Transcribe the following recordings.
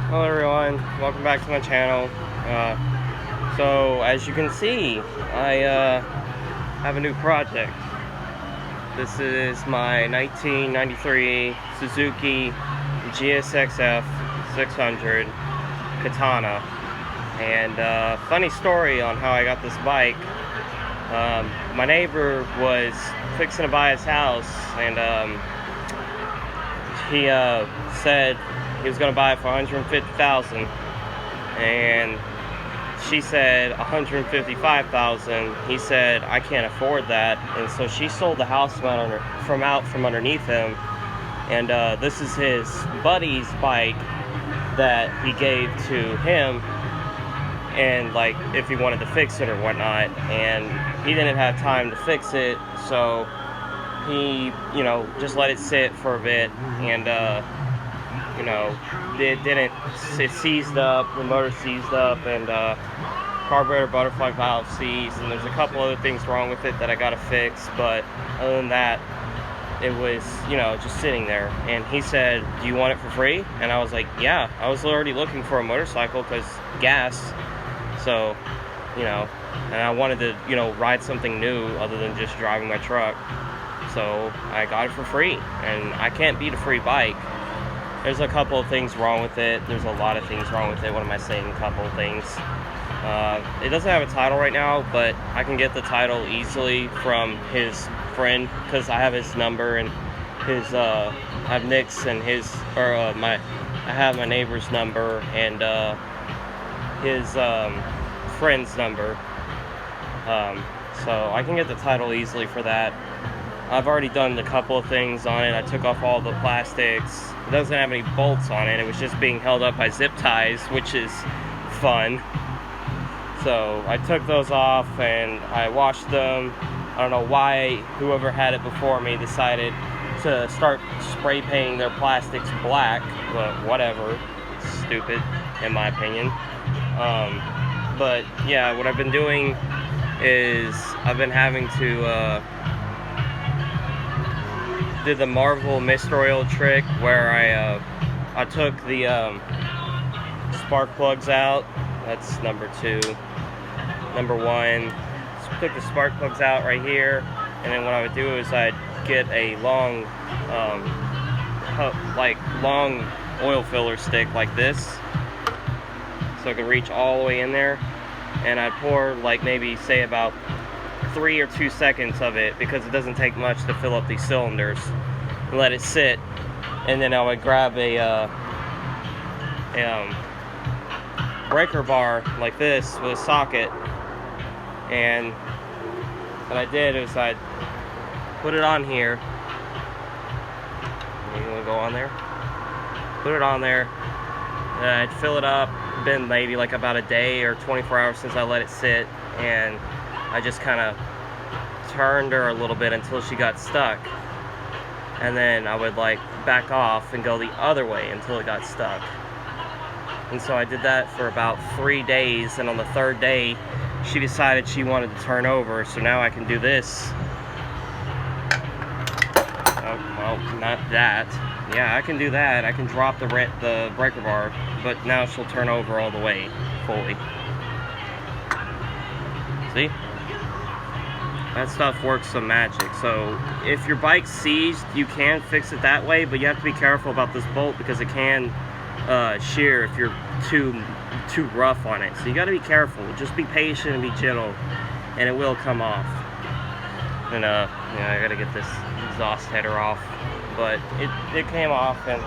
Hello everyone, welcome back to my channel. So as you can see, I have a new project. This is my 1993 Suzuki GSXF 600 Katana. And funny story on how I got this bike. My neighbor was fixing to buy his house, and he said he was going to buy it for $150,000, and she said $155,000. He said, I can't afford that, and so she sold the house from underneath him. And this is his buddy's bike that he gave to him, and like if he wanted to fix it or whatnot, and he didn't have time to fix it, so he, just let it sit for a bit, and it seized up, the motor seized up, and carburetor butterfly valve seized, and there's a couple other things wrong with it that I gotta fix, but other than that, it was, just sitting there. And he said, do you want it for free? And I was like, yeah. I was already looking for a motorcycle because gas, so, and I wanted to, ride something new other than just driving my truck. So I got it for free, and I can't beat a free bike. There's a couple of things wrong with it. There's a lot of things wrong with it. What am I saying? A couple of things. It doesn't have a title right now, but I can get the title easily from his friend, because I have his number, and his I have Nick's and his, I have my neighbor's number and his friend's number. So I can get the title easily for that. I've already done a couple of things on it. I took off all the plastics. It doesn't have any bolts on it. It was just being held up by zip ties, which is fun. So I took those off and I washed them. I don't know why whoever had it before me decided to start spray painting their plastics black, but whatever. It's stupid, in my opinion. But yeah, what I've been doing is I've been having to did the Marvel mist oil trick, where I took the spark plugs out. That's number 2. Number 1, took the spark plugs out right here, and then what I would do is I'd get a long long oil filler stick like this, so I could reach all the way in there, and I'd pour like maybe say about 3 or 2 seconds of it, because it doesn't take much to fill up these cylinders, and let it sit. And then I would grab a breaker bar like this with a socket, and what I did is I'd put it on here. You want to go on there? Put it on there, and I'd fill it up. Been maybe like about a day or 24 hours since I let it sit, and I just kind of turned her a little bit until she got stuck, and then I would like back off and go the other way until it got stuck. And so I did that for about 3 days, and on the 3rd day she decided she wanted to turn over, so now I can do this. Oh, well, not that. Yeah, I can do that. I can drop the breaker bar, but now she'll turn over all the way, fully. See? That stuff works some magic. So if your bike's seized, you can fix it that way, but you have to be careful about this bolt, because it can shear if you're too rough on it. So you got to be careful. Just be patient and be gentle, and it will come off. And I gotta get this exhaust header off, but it came off, and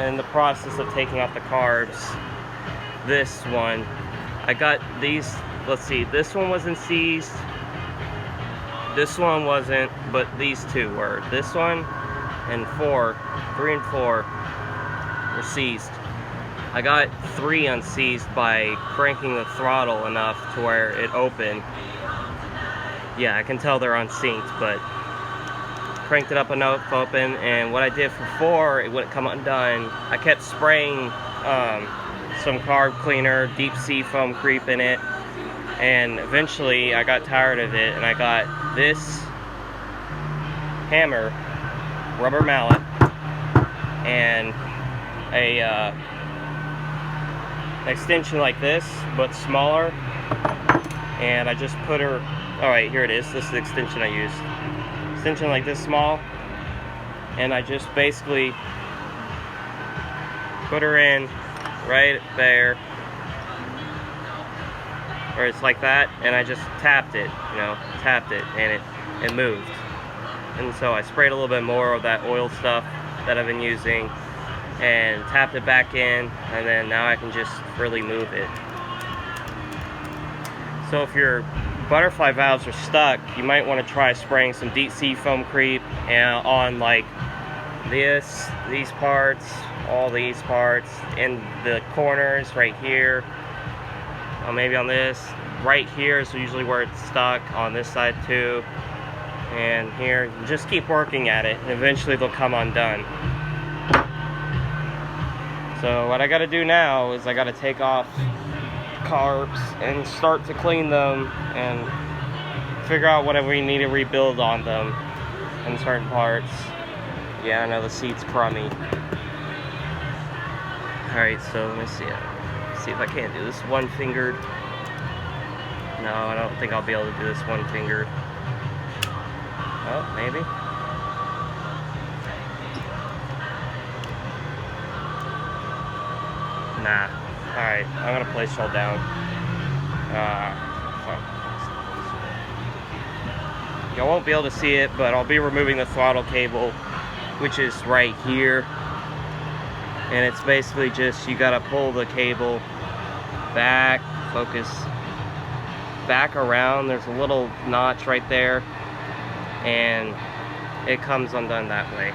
in the process of taking off the carbs, this one, I got these. Let's see, this one wasn't seized, this one wasn't, but these two were. This one and 3 and 4 were seized. I got 3 unseized by cranking the throttle enough to where it opened. Yeah, I can tell they're unsynced, but cranked it up enough to open. And what I did for 4, it wouldn't come undone. I kept spraying some carb cleaner, deep sea foam creep in it, and eventually I got tired of it, and I got this hammer, rubber mallet, and a extension like this, but smaller. And I just put her, all right, here it is. This is the extension I used. Extension like this small. And I just basically put her in right there. Or it's like that, and I just tapped it, and it moved. And so I sprayed a little bit more of that oil stuff that I've been using and tapped it back in, and then now I can just really move it. So if your butterfly valves are stuck, you might want to try spraying some deep sea foam creep and on like these parts, all these parts, in the corners right here. Maybe on this right here is usually where it's stuck, on this side too, and here. Just keep working at it and eventually they'll come undone. So what I got to do now is I got to take off carbs and start to clean them and figure out whatever we need to rebuild on them in certain parts. Yeah, I know the seat's crummy. Alright, so let me see it. See if I can't do this one-fingered. No, I don't think I'll be able to do this one-fingered. Oh, maybe. Nah. Alright, I'm gonna place y'all down. Y'all won't be able to see it, but I'll be removing the throttle cable, which is right here. And it's basically just, you gotta pull the cable back, focus, back around. There's a little notch right there, and it comes undone that way.